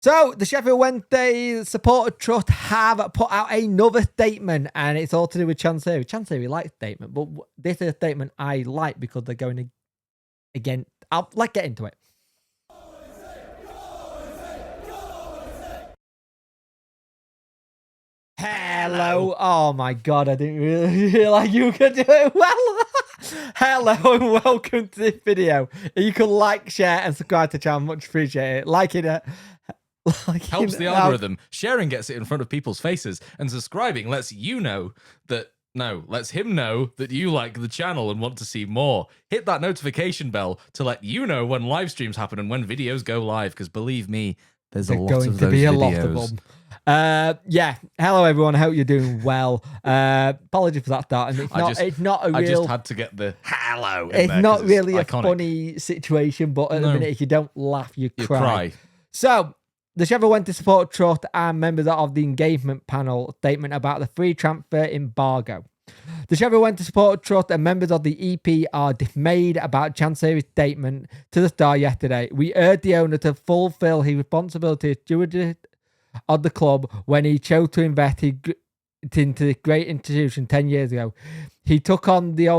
So, the Sheffield Wednesday supporter trust have put out another statement, and it's all to do with Chancery. Chancery likes statement, but this is a statement I like because they're going again. Let's get into it. Hello. Oh my God, I didn't really feel like you could do it well. Hello and welcome to this video. You can like, share, and subscribe to the channel. Much appreciate it. Liking it. Helps the algorithm. Sharing gets it in front of people's faces, and subscribing lets you know that lets him know that you like the channel and want to see more. Hit that notification bell to let you know when live streams happen and when videos go live, because believe me, there's a lot of those videos. Yeah. Hello everyone. I hope you're doing well. Apologies for that start. And it's not a real. I just had to get the hello. It's not really a funny situation, but at the minute, if you don't laugh, you cry. So, the Sheffield Wednesday Support Trust and members of the engagement panel statement about the free transfer embargo. The Sheffield Wednesday Support Trust and members of the EP are dismayed about Chancery's statement to the Star yesterday. We urge the owner to fulfil his responsibility as steward of the club when he chose to invest into this great institution 10 years ago. He took on the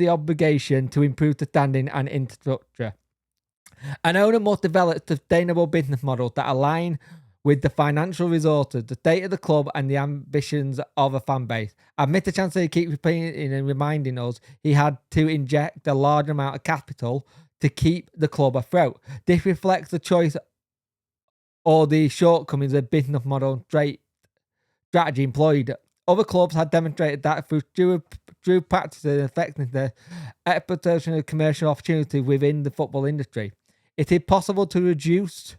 obligation to improve the standing and infrastructure. An owner must develop sustainable business models that align with the financial resources, the state of the club, and the ambitions of a fan base. As Mr. Chancellor keeps repeating and reminding us, he had to inject a large amount of capital to keep the club afloat. This reflects the choice or the shortcomings of business model strategy employed. Other clubs have demonstrated that through practices and effectiveness, exploitation of commercial opportunity within the football industry. It is possible to reduce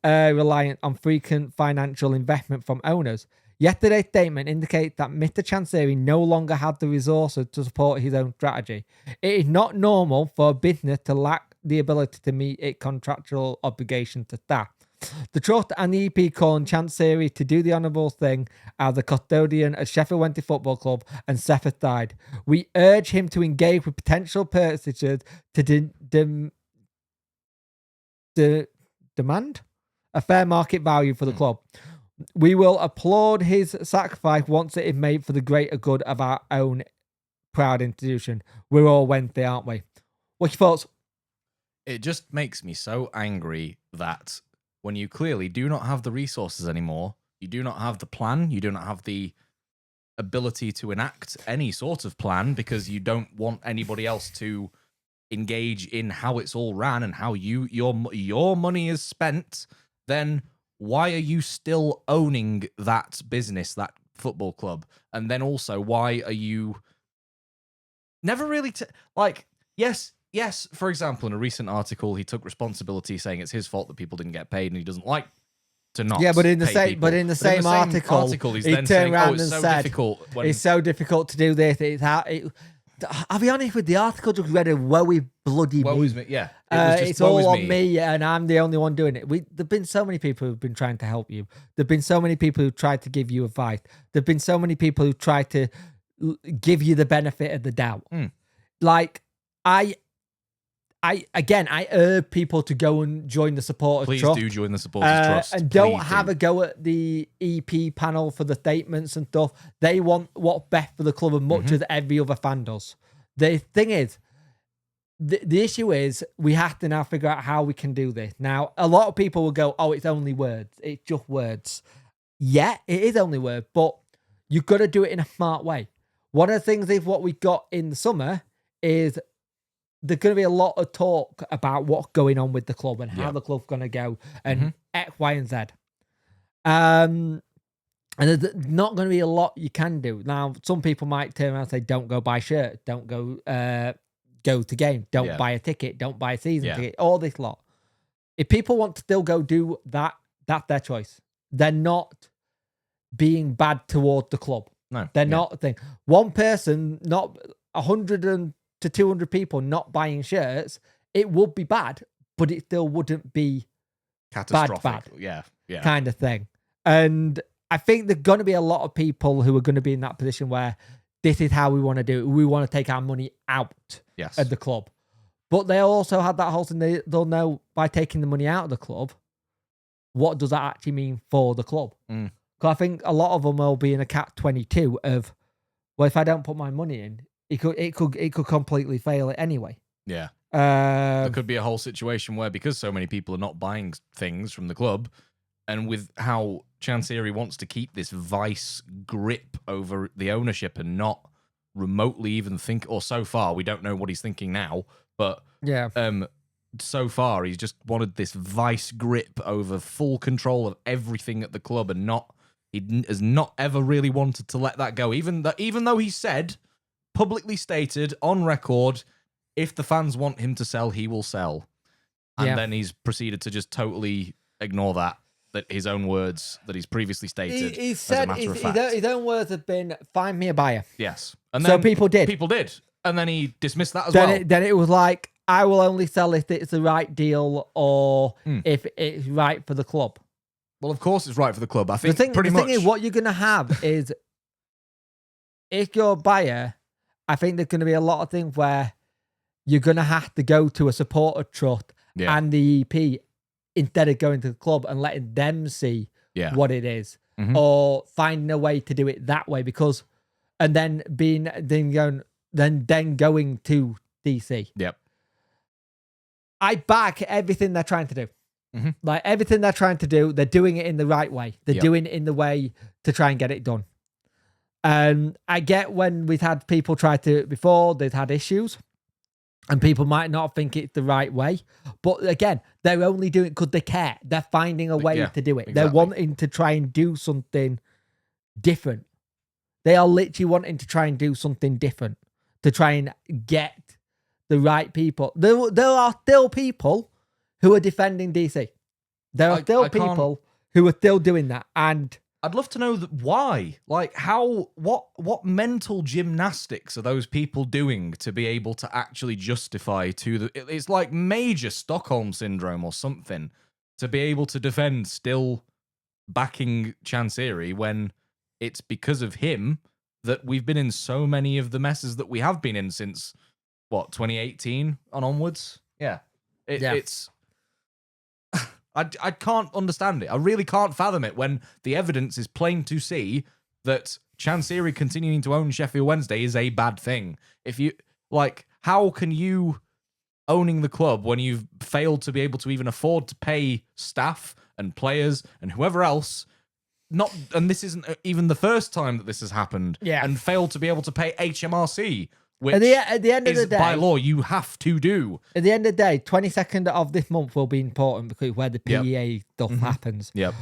reliance on frequent financial investment from owners. Yesterday's statement indicates that Mr. Chancery no longer had the resources to support his own strategy. It is not normal for a business to lack the ability to meet its contractual obligations to staff. The Trust and the EP call on Chancery to do the honourable thing as the custodian of Sheffield Wednesday Football Club and set aside. We urge him to engage with potential purchasers to demand a fair market value for the club. We will applaud his sacrifice once it is made for the greater good of our own proud institution. We're all Wednesday, aren't we? What's your thoughts? It just makes me so angry that when you clearly do not have the resources anymore, you do not have the plan, you do not have the ability to enact any sort of plan because you don't want anybody else to engage in how it's all ran and how your money is spent, then why are you still owning that business, that football club? And then also, why are you never really yes, for example, in a recent article, he took responsibility saying it's his fault that people didn't get paid and he doesn't like to not. Yeah, but in the pay same article, he's he then turned saying, around it's and so said, difficult it's so difficult to do this. I'll be honest with the article just read a woe bloody me. Yeah, it's all on me, and I'm the only one doing it. There've been so many people who've been trying to help you. There've been so many people who tried to give you advice. There've been so many people who tried to give you the benefit of the doubt. Like I urge people to go and join the supporters trust. Please do join the supporters trust. And don't have a go at the EP panel for the statements and stuff. They want what's best for the club as much as every other fan does. The thing is, the issue is we have to now figure out how we can do this. Now, a lot of people will go, oh, it's only words. It's just words. Yeah, it is only words, but you've got to do it in a smart way. One of the things is what we got in the summer is there's going to be a lot of talk about what's going on with the club and how the club's going to go and X, Y, and Z. And there's not going to be a lot you can do. Now, some people might turn around and say, don't go buy shirts, don't go to game, don't buy a ticket, don't buy a season ticket, all this lot. If people want to still go do that, that's their choice. They're not being bad towards the club. No. They're not a thing. One person, not 100 to 200 people not buying shirts, it would be bad, but it still wouldn't be catastrophic. Bad. Yeah. Kind of thing. And I think there's going to be a lot of people who are going to be in that position where this is how we want to do it. We want to take our money out of the club. But they also had that whole thing. They'll know by taking the money out of the club, what does that actually mean for the club? Mm. Because I think a lot of them will be in a catch-22 of, well, if I don't put my money in, it could completely fail it anyway. Yeah. There could be a whole situation where, because so many people are not buying things from the club, and with how Chancery wants to keep this vice grip over the ownership and not remotely even think, or so far, we don't know what he's thinking now, but so far he's just wanted this vice grip over full control of everything at the club, and he has not ever really wanted to let that go, even though he said, publicly stated, on record, if the fans want him to sell, he will sell. And then he's proceeded to just totally ignore that his own words that he's previously stated. He said his own words have been, find me a buyer. Yes. And then people did. People did. And then he dismissed that as well. Then it was like, I will only sell if it's the right deal or if it's right for the club. Well, of course it's right for the club. I think the thing is, what you're going to have is, if you're a buyer, I think there's going to be a lot of things where you're going to have to go to a supporter trust and the EP instead of going to the club and letting them see what it is, or finding a way to do it that way, because, and then going to DC. Yep. I back everything they're trying to do. Like everything they're trying to do, they're doing it in the right way. They're doing it in the way to try and get it done. And I get when we've had people try to do it before, they've had issues. And people might not think it's the right way. But again, they're only doing it because they care. They're finding a way to do it. Exactly. They're wanting to try and do something different. They are literally wanting to try and do something different to try and get the right people. There are still people who are defending DC. There are still people who are still doing that. And I'd love to know why. Like, what mental gymnastics are those people doing to be able to actually justify it's like major Stockholm syndrome or something, to be able to defend still backing Chancery when it's because of him that we've been in so many of the messes that we have been in since, 2018 on onwards? Yeah. It's... I can't understand it. I really can't fathom it when the evidence is plain to see that Chancery continuing to own Sheffield Wednesday is a bad thing. If you how can you owning the club when you've failed to be able to even afford to pay staff and players and whoever else? And this isn't even the first time that this has happened. Yeah. And failed to be able to pay HMRC. Which at the end of the day, by law, you have to do. At the end of the day, 22nd of this month will be important because where the PEA stuff happens. Yep.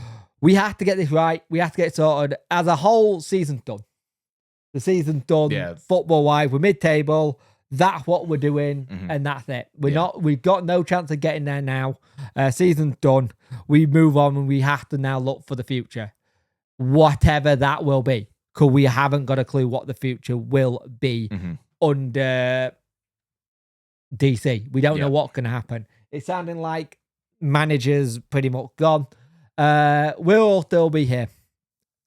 We have to get this right. We have to get it sorted. As a whole, season's done. The season's done. Yeah. Football-wise, we're mid-table. That's what we're doing, and that's it. We've got no chance of getting there now. Season's done. We move on, and we have to now look for the future, whatever that will be, because we haven't got a clue what the future will be. Under DC. We don't know what's going to happen. It's sounding like managers pretty much gone. We'll all still be here.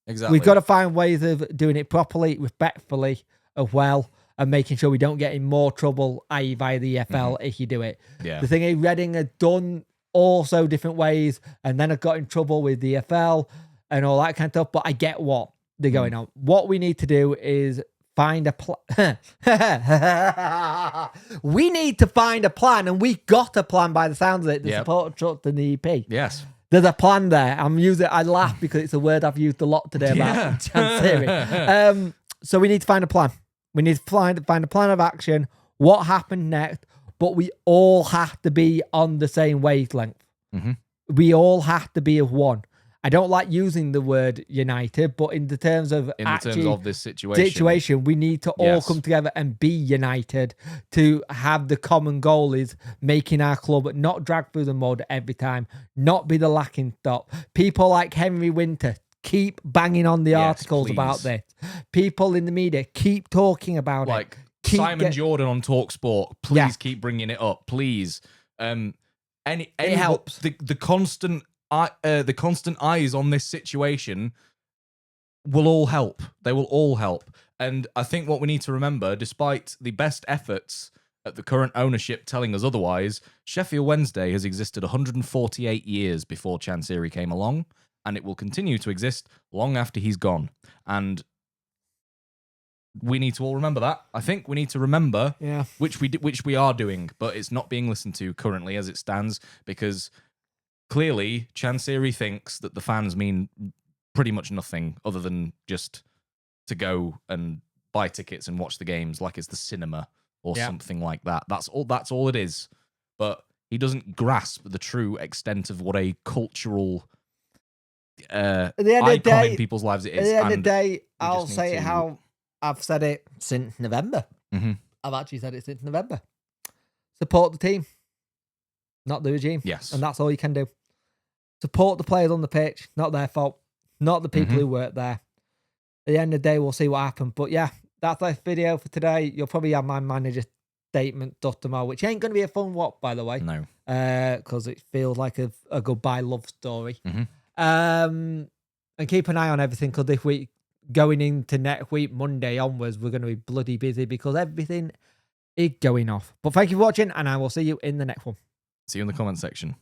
Exactly. We've got to find ways of doing it properly, respectfully as well, and making sure we don't get in more trouble, i.e. via the EFL, if you do it. Yeah. The thing is, Reading had done also different ways, and then have got in trouble with the EFL and all that kind of stuff, but I get what they're going on. What we need to do is find a plan. We need to find a plan, and we got a plan by the sounds of it. The supporter trust and the EP. Yes. There's a plan there. I laugh because it's a word I've used a lot today about Chancery. So we need to find a plan. We need to find a plan of action. What happened next? But we all have to be on the same wavelength. We all have to be of one. I don't like using the word united, but in the terms of this situation, we need to all come together and be united to have the common goal is making our club not drag through the mud every time, not be the lacking stop. People like Henry Winter keep banging on the articles about this. People in the media keep talking about it. Simon Jordan on TalkSport, please keep bringing it up, please. It helps. The constant eyes on this situation will all help. They will all help. And I think what we need to remember, despite the best efforts at the current ownership telling us otherwise, Sheffield Wednesday has existed 148 years before Chansiri came along, and it will continue to exist long after he's gone. And we need to all remember that. I think we need to remember, which we are doing, but it's not being listened to currently as it stands, because clearly Chansiri thinks that the fans mean pretty much nothing other than just to go and buy tickets and watch the games like it's the cinema or something like that. That's all it is. But he doesn't grasp the true extent of what a cultural icon in people's lives it is. At the end of the day, I'll say it how I've said it since November. Mm-hmm. I've actually said it since November. Support the team, not the regime. Yes. And that's all you can do. Support the players on the pitch, not their fault, not the people who work there. At the end of the day, we'll see what happens. But yeah, that's the video for today. You'll probably have my manager statement stuff tomorrow, which ain't going to be a fun watch, by the way. No. Because it feels like a goodbye love story. Mm-hmm. And keep an eye on everything, because this week, going into next week, Monday onwards, we're going to be bloody busy because everything is going off. But thank you for watching, and I will see you in the next one. See you in the comment section.